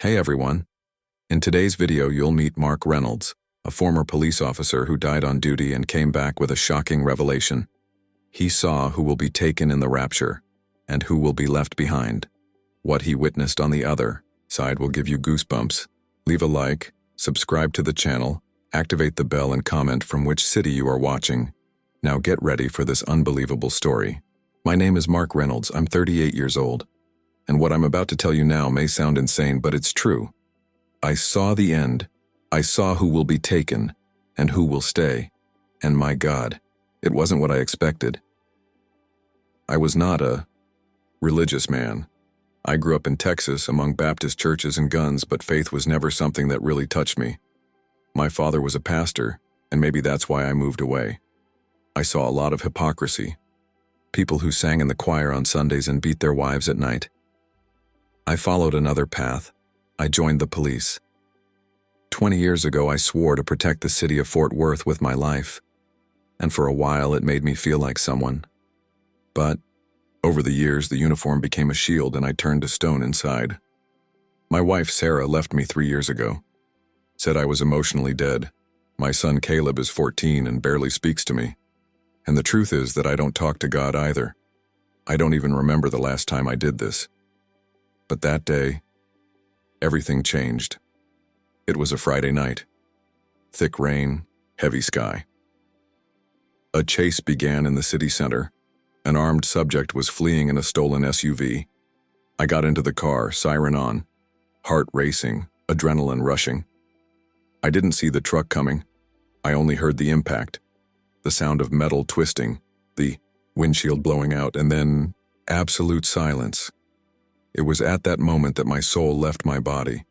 Hey everyone. In today's video you'll meet Mark Reynolds, a former police officer who died on duty and came back with a shocking revelation. He saw who will be taken in the rapture, and who will be left behind. What he witnessed on the other side will give you goosebumps. Leave a like, subscribe to the channel, activate the bell and comment from which city you are watching. Now get ready for this unbelievable story. My name is Mark Reynolds, I'm 38 years old. And what I'm about to tell you now may sound insane, but it's true. I saw the end. I saw who will be taken and who will stay. And my God, it wasn't what I expected. I was not a religious man. I grew up in Texas among Baptist churches and guns, but faith was never something that really touched me. My father was a pastor, and maybe that's why I moved away. I saw a lot of hypocrisy. People who sang in the choir on Sundays and beat their wives at night. I followed another path. I joined the police. 20 years ago, I swore to protect the city of Fort Worth with my life. And for a while, it made me feel like someone. But over the years, the uniform became a shield and I turned to stone inside. My wife, Sarah, left me 3 years ago. Said I was emotionally dead. My son, Caleb, is 14 and barely speaks to me. And the truth is that I don't talk to God either. I don't even remember the last time I did this. But that day, everything changed. It was a Friday night. Thick rain, heavy sky. A chase began in the city center. An armed subject was fleeing in a stolen SUV. I got into the car, siren on, heart racing, adrenaline rushing. I didn't see the truck coming. I only heard the impact, the sound of metal twisting, the windshield blowing out, and then absolute silence. It was at that moment that my soul left my body.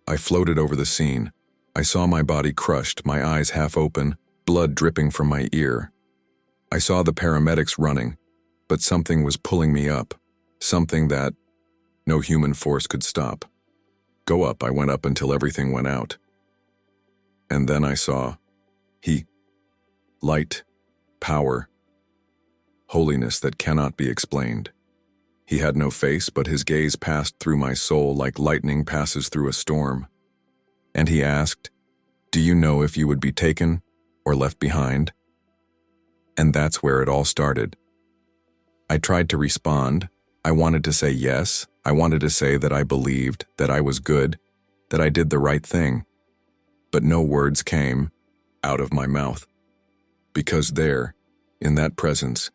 I floated over the scene. I saw my body crushed, my eyes half open, blood dripping from my ear. I saw the paramedics running, but something was pulling me up, something that no human force could stop. Go up, I went up until everything went out. And then I saw heat, light, power, holiness that cannot be explained. He had no face, but his gaze passed through my soul like lightning passes through a storm. And he asked, "Do you know if you would be taken or left behind?" And that's where it all started. I tried to respond. I wanted to say yes. I wanted to say that I believed, that I was good, that I did the right thing. But no words came out of my mouth. Because there, in that presence,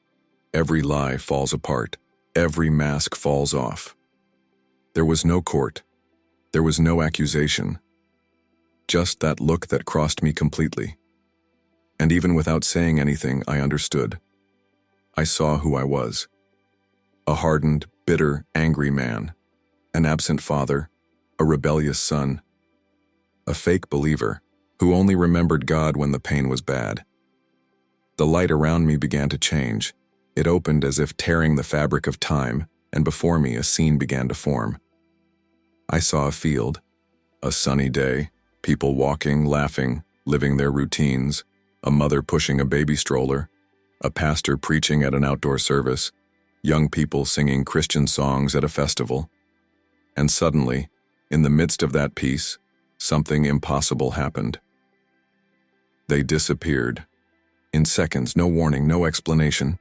every lie falls apart. Every mask falls off. There was no court. There was no accusation. Just that look that crossed me completely. And even without saying anything, I understood. I saw who I was. A hardened, bitter, angry man. An absent father. A rebellious son. A fake believer who only remembered God when the pain was bad. The light around me began to change. It opened as if tearing the fabric of time, and before me a scene began to form. I saw a field, a sunny day, people walking, laughing, living their routines, a mother pushing a baby stroller, a pastor preaching at an outdoor service, young people singing Christian songs at a festival. And suddenly, in the midst of that peace, something impossible happened. They disappeared. In seconds, no warning, no explanation.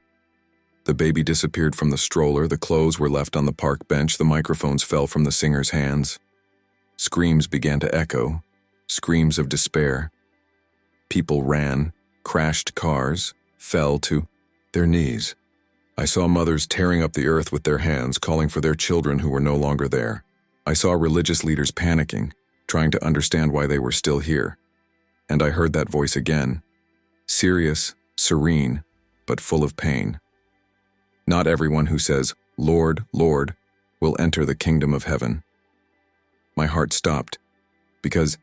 The baby disappeared from the stroller, the clothes were left on the park bench, the microphones fell from the singer's hands. Screams began to echo, screams of despair. People ran, crashed cars, fell to their knees. I saw mothers tearing up the earth with their hands, calling for their children who were no longer there. I saw religious leaders panicking, trying to understand why they were still here. And I heard that voice again, serious, serene, but full of pain. Not everyone who says, "Lord, Lord," will enter the kingdom of heaven. My heart stopped, because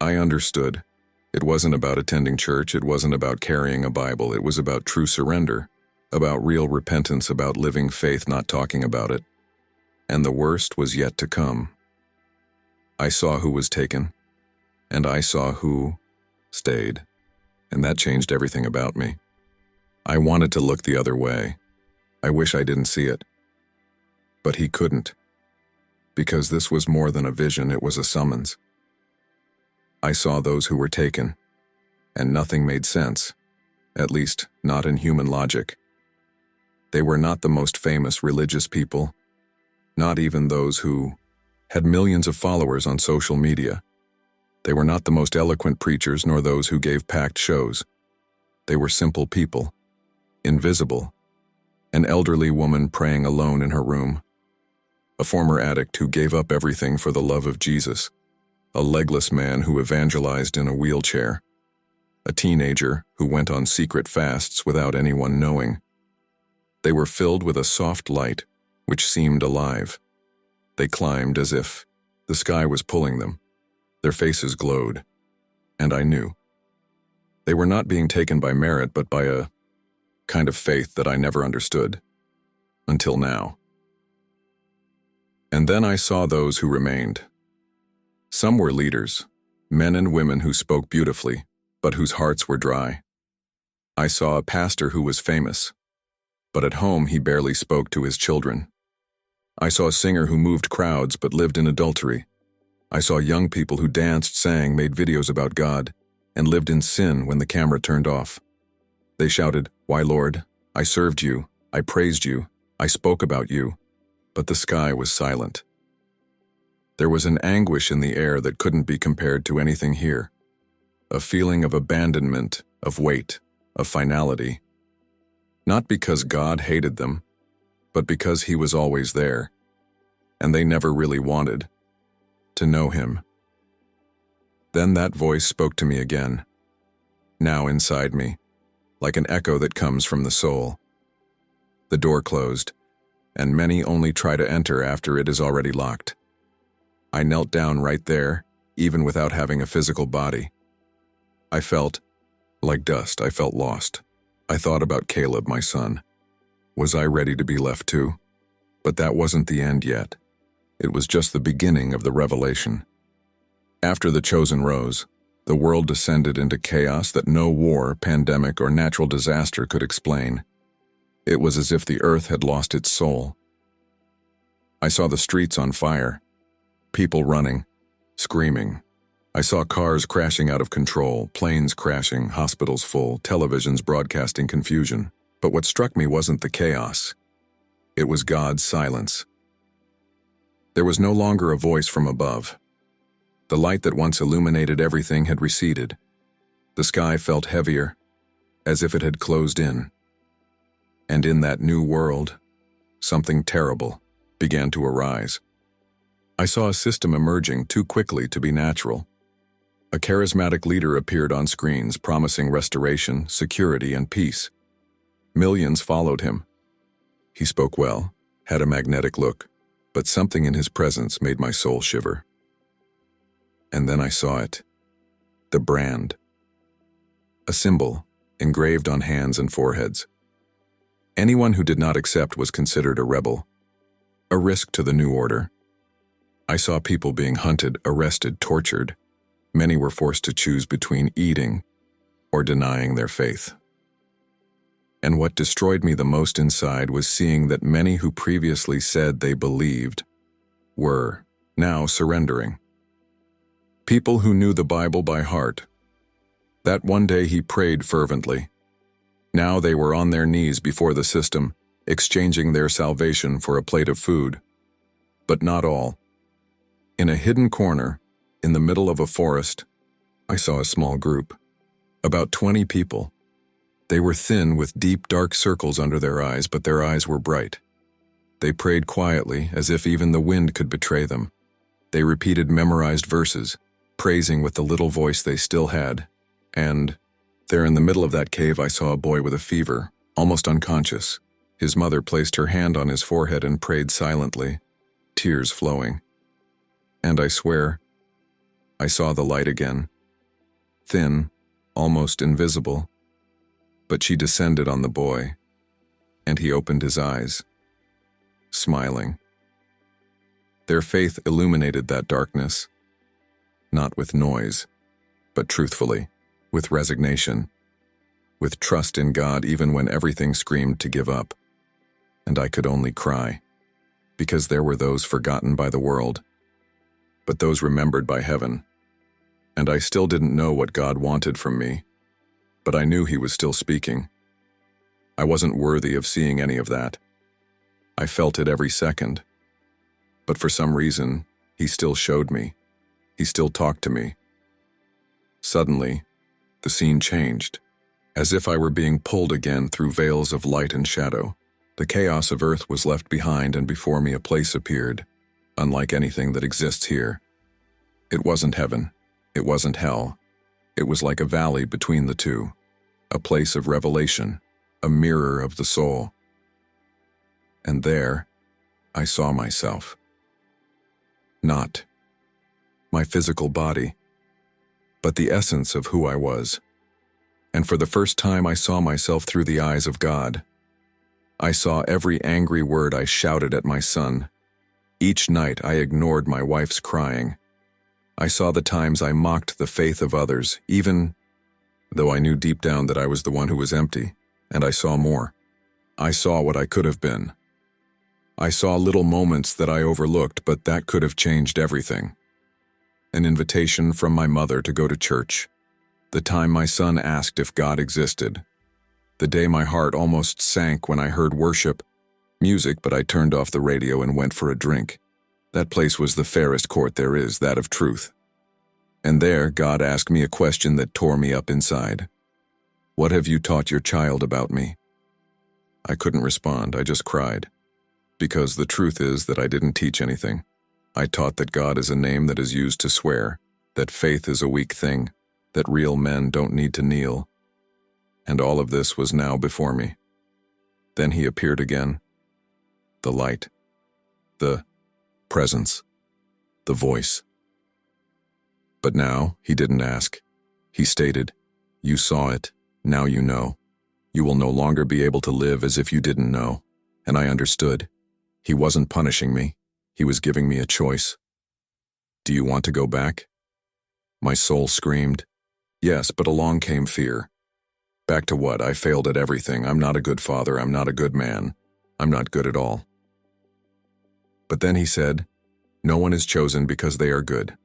I understood. It wasn't about attending church, it wasn't about carrying a Bible, it was about true surrender, about real repentance, about living faith, not talking about it. And the worst was yet to come. I saw who was taken, and I saw who stayed, and that changed everything about me. I wanted to look the other way. I wish I didn't see it. But he couldn't. because this was more than a vision, it was a summons. I saw those who were taken, and nothing made sense, at least not in human logic. They were not the most famous religious people, not even those who had millions of followers on social media. They were not the most eloquent preachers nor those who gave packed shows. They were simple people, invisible. An elderly woman praying alone in her room, a former addict who gave up everything for the love of Jesus, a legless man who evangelized in a wheelchair, a teenager who went on secret fasts without anyone knowing. They were filled with a soft light which seemed alive. They climbed as if the sky was pulling them. Their faces glowed, and I knew. They were not being taken by merit, but by a kind of faith that I never understood, until now. And then I saw those who remained. Some were leaders, men and women who spoke beautifully, but whose hearts were dry. I saw a pastor who was famous, but at home he barely spoke to his children. I saw a singer who moved crowds but lived in adultery. I saw young people who danced, sang, made videos about God, and lived in sin when the camera turned off. They shouted, "Why, Lord, I served you, I praised you, I spoke about you," but the sky was silent. There was an anguish in the air that couldn't be compared to anything here. A feeling of abandonment, of weight, of finality. Not because God hated them, but because he was always there, and they never really wanted to know him. Then that voice spoke to me again, now inside me, like an echo that comes from the soul. The door closed, and many only try to enter after it is already locked. I knelt down right there, even without having a physical body. I felt like dust. I felt lost. I thought about Caleb, my son. Was I ready to be left too? But that wasn't the end yet. It was just the beginning of the revelation. After the chosen rose, the world descended into chaos that no war, pandemic, or natural disaster could explain. It was as if the earth had lost its soul. I saw the streets on fire, people running, screaming. I saw cars crashing out of control, planes crashing, hospitals full, televisions broadcasting confusion. But what struck me wasn't the chaos. It was God's silence. There was no longer a voice from above. The light that once illuminated everything had receded. The sky felt heavier, as if it had closed in. And in that new world, something terrible began to arise. I saw a system emerging too quickly to be natural. A charismatic leader appeared on screens, promising restoration, security, and peace. Millions followed him. He spoke well, had a magnetic look, but something in his presence made my soul shiver. And then I saw it. The brand. A symbol, engraved on hands and foreheads. Anyone who did not accept was considered a rebel, a risk to the new order. I saw people being hunted, arrested, tortured. Many were forced to choose between eating or denying their faith. And what destroyed me the most inside was seeing that many who previously said they believed were now surrendering. People who knew the Bible by heart. That one day he prayed fervently. Now they were on their knees before the system, exchanging their salvation for a plate of food. But not all. In a hidden corner, in the middle of a forest, I saw a small group. About 20 people. They were thin with deep dark circles under their eyes, but their eyes were bright. They prayed quietly, as if even the wind could betray them. They repeated memorized verses, praising with the little voice they still had. And there in the middle of that cave I saw a boy with a fever, almost unconscious. His mother placed her hand on his forehead and prayed silently, tears flowing. And I swear, I saw the light again. Thin, almost invisible. But she descended on the boy, and he opened his eyes, smiling. Their faith illuminated that darkness, not with noise, but truthfully, with resignation, with trust in God even when everything screamed to give up, and I could only cry. because there were those forgotten by the world, but those remembered by heaven. And I still didn't know what God wanted from me, but I knew He was still speaking. I wasn't worthy of seeing any of that. I felt it every second. But for some reason, He still showed me. He still talked to me. Suddenly, the scene changed, as if I were being pulled again through veils of light and shadow. The chaos of earth was left behind, and before me a place appeared, unlike anything that exists here. It wasn't heaven. It wasn't hell. It was like a valley between the two, a place of revelation, a mirror of the soul. And there, I saw myself. Not my physical body, but the essence of who I was. And for the first time I saw myself through the eyes of God. I saw every angry word I shouted at my son. Each night I ignored my wife's crying. I saw the times I mocked the faith of others, even though I knew deep down that I was the one who was empty, and I saw more. I saw what I could have been. I saw little moments that I overlooked, but that could have changed everything. An invitation from my mother to go to church. The time my son asked if God existed. The day my heart almost sank when I heard worship music, but I turned off the radio and went for a drink. That place was the fairest court there is, that of truth. And there, God asked me a question that tore me up inside. What have you taught your child about me? I couldn't respond, I just cried. Because the truth is that I didn't teach anything. I taught that God is a name that is used to swear, that faith is a weak thing, that real men don't need to kneel. And all of this was now before me. Then He appeared again. The light. The presence. The voice. But now, He didn't ask. He stated, "You saw it, now you know. You will no longer be able to live as if you didn't know." And I understood. He wasn't punishing me. He was giving me a choice. Do you want to go back? My soul screamed. Yes, but along came fear. Back to what? I failed at everything. I'm not a good father. I'm not a good man. I'm not good at all. But then He said, "No one is chosen because they are good.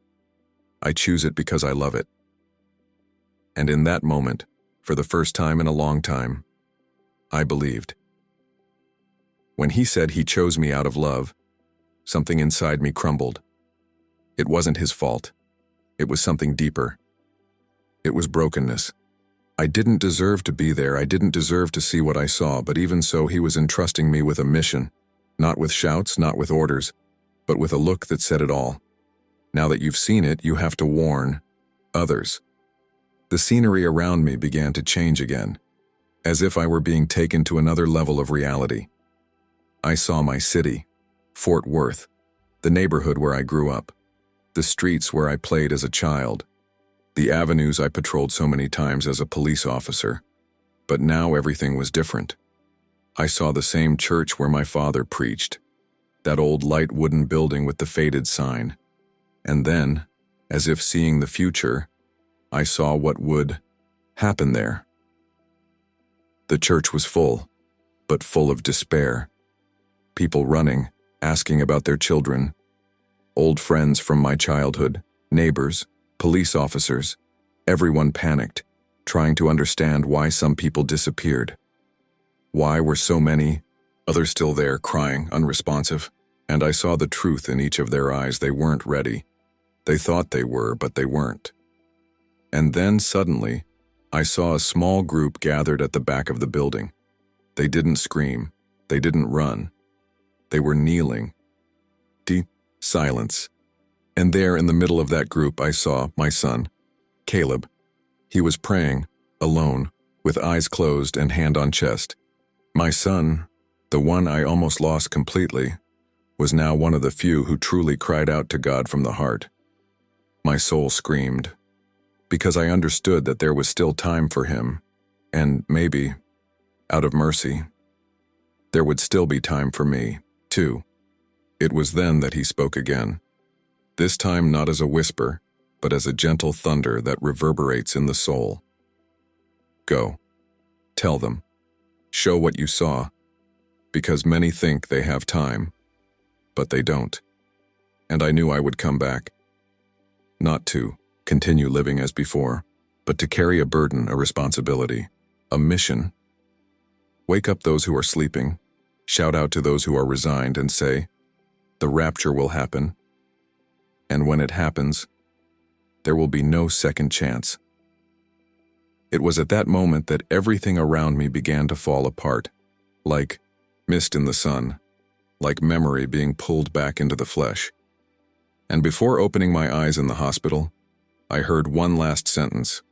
I choose it because I love it." And in that moment, for the first time in a long time, I believed. When He said He chose me out of love, something inside me crumbled. It wasn't His fault. It was something deeper. It was brokenness. I didn't deserve to be there. I didn't deserve to see what I saw, but even so, He was entrusting me with a mission, not with shouts, not with orders, but with a look that said it all. Now that you've seen it, you have to warn others. The scenery around me began to change again, as if I were being taken to another level of reality. I saw my city, Fort Worth, the neighborhood where I grew up, the streets where I played as a child, the avenues I patrolled so many times as a police officer. But now everything was different. I saw the same church where my father preached, that old light wooden building with the faded sign. And then, as if seeing the future, I saw what would happen there. The church was full, but full of despair. People running, asking about their children, old friends from my childhood, neighbors, police officers, everyone panicked, trying to understand why some people disappeared. Why were so many others still there, crying, unresponsive? And I saw the truth in each of their eyes. They weren't ready. They thought they were, but they weren't. And then suddenly, I saw a small group gathered at the back of the building. They didn't scream. They didn't run. They were kneeling. Deep silence. And there in the middle of that group I saw my son, Caleb. He was praying, alone, with eyes closed and hand on chest. My son, the one I almost lost completely, was now one of the few who truly cried out to God from the heart. My soul screamed, because I understood that there was still time for him, and maybe, out of mercy, there would still be time for me, too. It was then that he spoke again. This time not as a whisper, but as a gentle thunder that reverberates in the soul. Go. Tell them. Show what you saw, because many think they have time. but they don't. And I knew I would come back. Not to continue living as before, but to carry a burden, a responsibility, a mission. Wake up those who are sleeping, shout out to those who are resigned, and say, the rapture will happen. And when it happens, there will be no second chance. It was at that moment that everything around me began to fall apart, like mist in the sun, like memory being pulled back into the flesh. And before opening my eyes in the hospital, I heard one last sentence.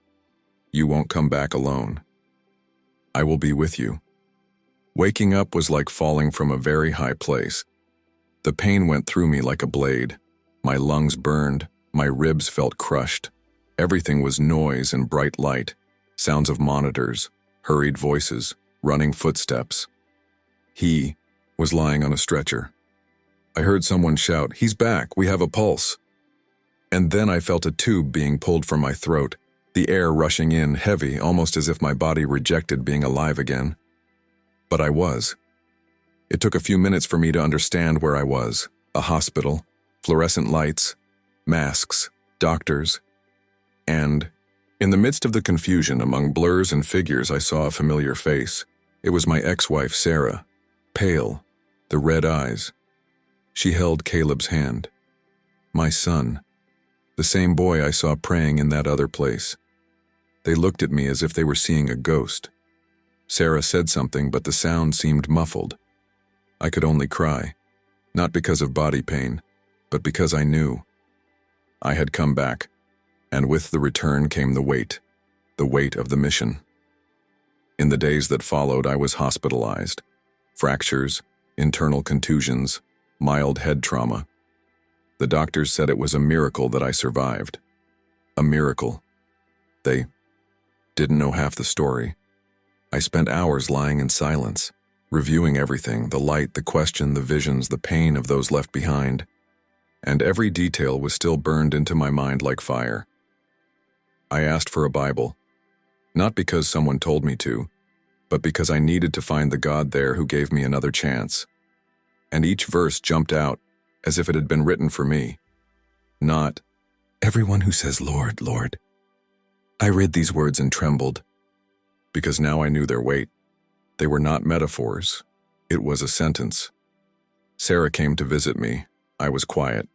You won't come back alone. I will be with you. Waking up was like falling from a very high place. The pain went through me like a blade. My lungs burned, my ribs felt crushed. Everything was noise and bright light, sounds of monitors, hurried voices, running footsteps. He was lying on a stretcher. I heard someone shout, "He's back, we have a pulse." And then I felt a tube being pulled from my throat, the air rushing in heavy, almost as if my body rejected being alive again. But I was. It took a few minutes for me to understand where I was. A hospital, fluorescent lights, masks, doctors. And, in the midst of the confusion among blurs and figures, I saw a familiar face. It was my ex-wife, Sarah, pale, the red eyes. She held Caleb's hand. My son, the same boy I saw praying in that other place. They looked at me as if they were seeing a ghost. Sarah said something, but the sound seemed muffled. I could only cry, not because of body pain, but because I knew. I had come back, and with the return came the weight of the mission. In the days that followed, I was hospitalized. Fractures, internal contusions, mild head trauma. The doctors said it was a miracle that I survived. A miracle. They didn't know half the story. I spent hours lying in silence, reviewing everything, the light, the question, the visions, the pain of those left behind. And every detail was still burned into my mind like fire. I asked for a Bible, not because someone told me to, but because I needed to find the God there who gave me another chance. And each verse jumped out as if it had been written for me. Not, everyone who says, Lord, Lord. I read these words and trembled, because now I knew their weight. They were not metaphors. It was a sentence. Sarah came to visit me. I was quiet.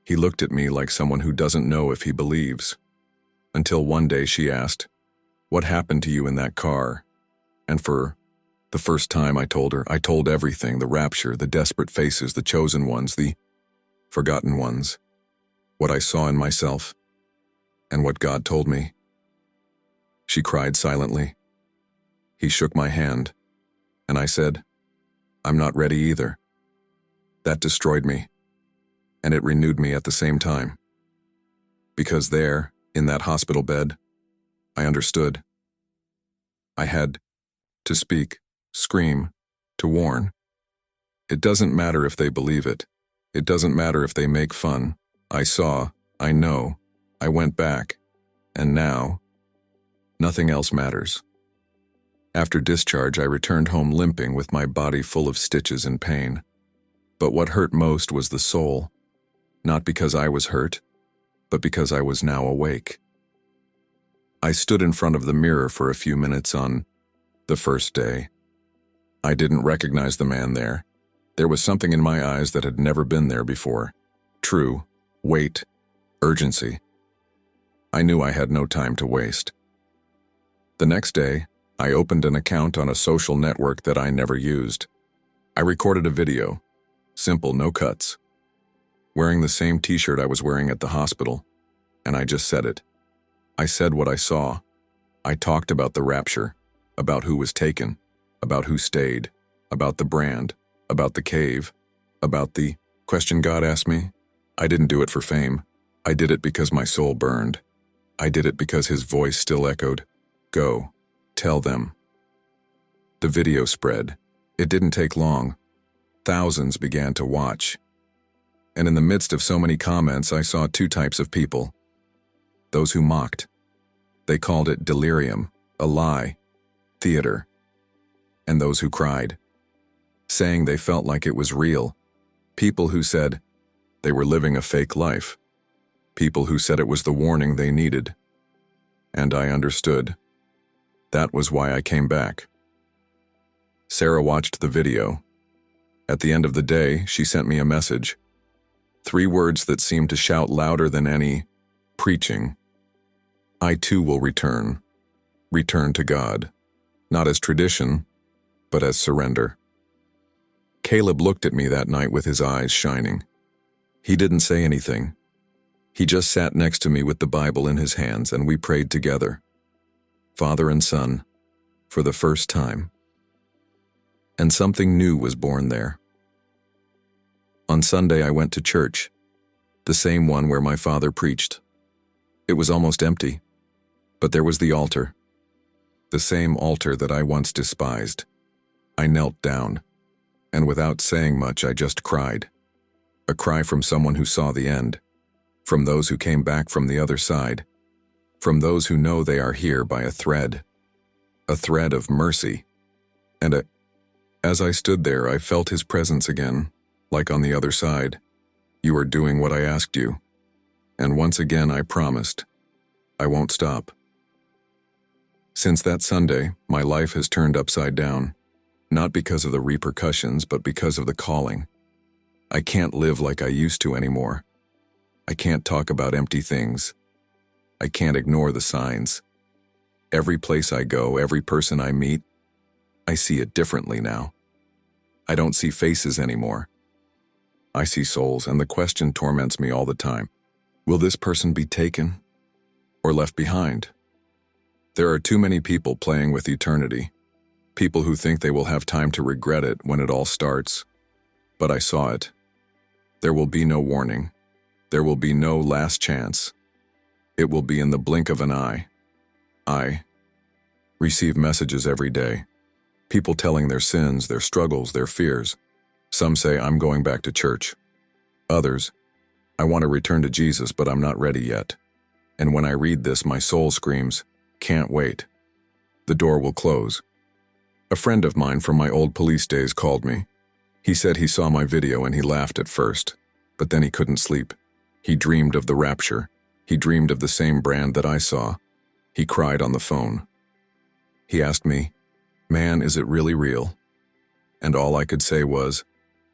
He looked at me like someone who doesn't know if he believes. Until one day she asked, "What happened to you in that car?" And for the first time I told her. I told everything, the rapture, the desperate faces, the chosen ones, the forgotten ones, what I saw in myself, and what God told me. She cried silently. He shook my hand, and I said, "I'm not ready either." That destroyed me, and it renewed me at the same time. Because there, in that hospital bed, I understood. I had to speak, scream, to warn. It doesn't matter if they believe it. It doesn't matter if they make fun. I saw, I know, I went back, and now, nothing else matters. After discharge, I returned home limping with my body full of stitches and pain. But what hurt most was the soul, not because I was hurt, but because I was now awake. I stood in front of the mirror for a few minutes on the first day. I didn't recognize the man there. There was something in my eyes that had never been there before. True, weight, urgency. I knew I had no time to waste. The next day, I opened an account on a social network that I never used. I recorded a video, simple, no cuts, wearing the same t-shirt I was wearing at the hospital, and I just said it. I said what I saw. I talked about the rapture, about who was taken, about who stayed, about the brand, about the cave, about the question God asked me. I didn't do it for fame. I did it because my soul burned. I did it because his voice still echoed, "Go, tell them." The video spread. It didn't take long. Thousands began to watch. And in the midst of so many comments, I saw two types of people. Those who mocked. They called it delirium, a lie, theater. And those who cried, saying they felt like it was real, People who said they were living a fake life. People who said it was the warning they needed. And I understood. That was why I came back. Sarah watched the video. At the end of the day, she sent me a message. 3 words that seemed to shout louder than any preaching. I too will return. Return to God. Not as tradition, but as surrender. Caleb looked at me that night with his eyes shining. He didn't say anything. He just sat next to me with the Bible in his hands, and we prayed together. Father and Son, for the first time. And something new was born there. On Sunday I went to church, the same one where my father preached. It was almost empty, but there was the altar. The same altar that I once despised. I knelt down, and without saying much I just cried. A cry from someone who saw the end, from those who came back from the other side, from those who know they are here by a thread of mercy. And as I stood there, I felt his presence again, like on the other side. You are doing what I asked you. And once again I promised, I won't stop. Since that Sunday, my life has turned upside down, not because of the repercussions, but because of the calling. I can't live like I used to anymore. I can't talk about empty things. I can't ignore the signs. Every place I go, every person I meet, I see it differently now. I don't see faces anymore. I see souls, and the question torments me all the time. Will this person be taken or left behind? There are too many people playing with eternity, people who think they will have time to regret it when it all starts. But I saw it. There will be no warning. There will be no last chance. It will be in the blink of an eye. I receive messages every day. People telling their sins, their struggles, their fears. Some say, I'm going back to church. Others, I want to return to Jesus, but I'm not ready yet. And when I read this, my soul screams, can't wait. The door will close. A friend of mine from my old police days called me. He said he saw my video and he laughed at first, but then he couldn't sleep. He dreamed of the rapture. He dreamed of the same brand that I saw. He cried on the phone. He asked me, man, is it really real? And all I could say was,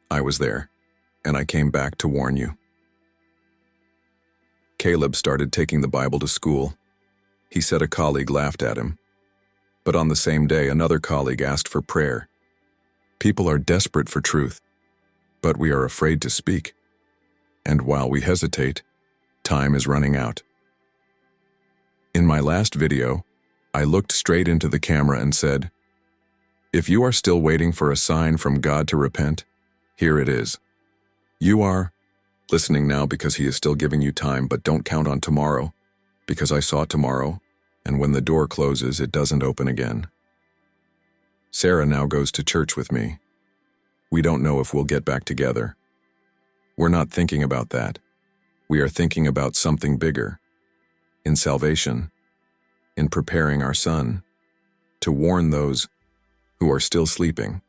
I was there, and I came back to warn you. Caleb started taking the Bible to school. He said a colleague laughed at him. But on the same day, another colleague asked for prayer. People are desperate for truth, but we are afraid to speak. And while we hesitate, time is running out. In my last video, I looked straight into the camera and said, if you are still waiting for a sign from God to repent, here it is. You are listening now because He is still giving you time, but don't count on tomorrow, because I saw tomorrow, and when the door closes, it doesn't open again. Sarah now goes to church with me. We don't know if we'll get back together. We're not thinking about that. We are thinking about something bigger. In salvation, in preparing our son, to warn those who are still sleeping.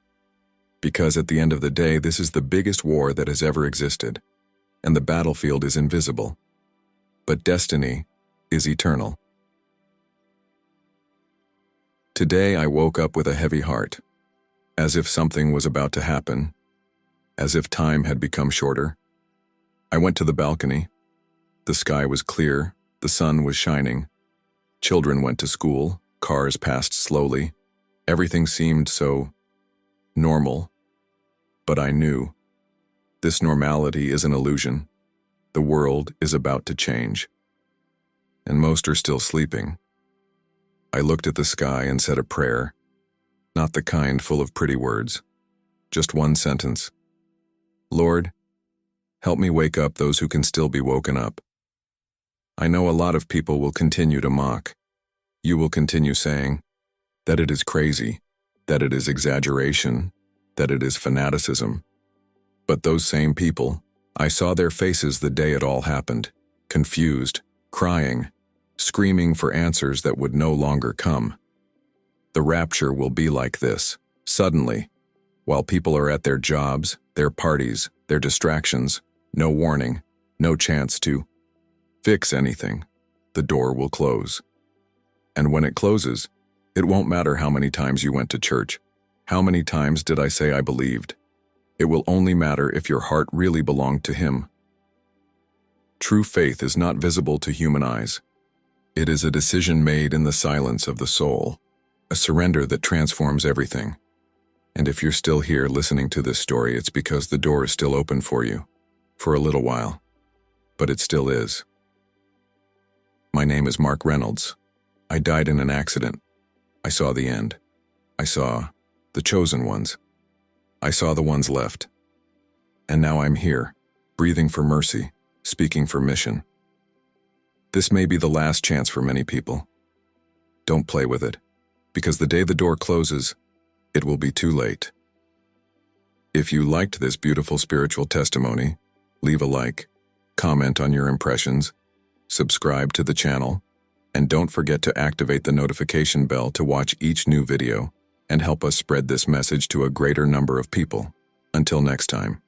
Because at the end of the day, this is the biggest war that has ever existed, and the battlefield is invisible. But destiny is eternal. Today I woke up with a heavy heart, as if something was about to happen, as if time had become shorter. I went to the balcony. The sky was clear, the sun was shining. Children went to school, cars passed slowly. Everything seemed so normal. But I knew this normality is an illusion. The world is about to change. And most are still sleeping. I looked at the sky and said a prayer, not the kind full of pretty words, just one sentence. Lord, help me wake up those who can still be woken up. I know a lot of people will continue to mock. You will continue saying that it is crazy, that it is exaggeration, that it is fanaticism. But those same people, I saw their faces the day it all happened, confused, crying, screaming for answers that would no longer come. The rapture will be like this. Suddenly, While people are at their jobs, their parties, their distractions, no warning, no chance to fix anything, the door will close. And when it closes, it won't matter how many times you went to church. How many times did I say I believed? It will only matter if your heart really belonged to Him. True faith is not visible to human eyes. It is a decision made in the silence of the soul, a surrender that transforms everything. And if you're still here listening to this story, it's because the door is still open for you, for a little while. But it still is. My name is Mark Reynolds. I died in an accident. I saw the end. I saw the chosen ones. I saw the ones left. And now I'm here, breathing for mercy, speaking for mission. This may be the last chance for many people. Don't play with it, because the day the door closes, it will be too late. If you liked this beautiful spiritual testimony, leave a like, comment on your impressions, subscribe to the channel, and don't forget to activate the notification bell to watch each new video and help us spread this message to a greater number of people. Until next time.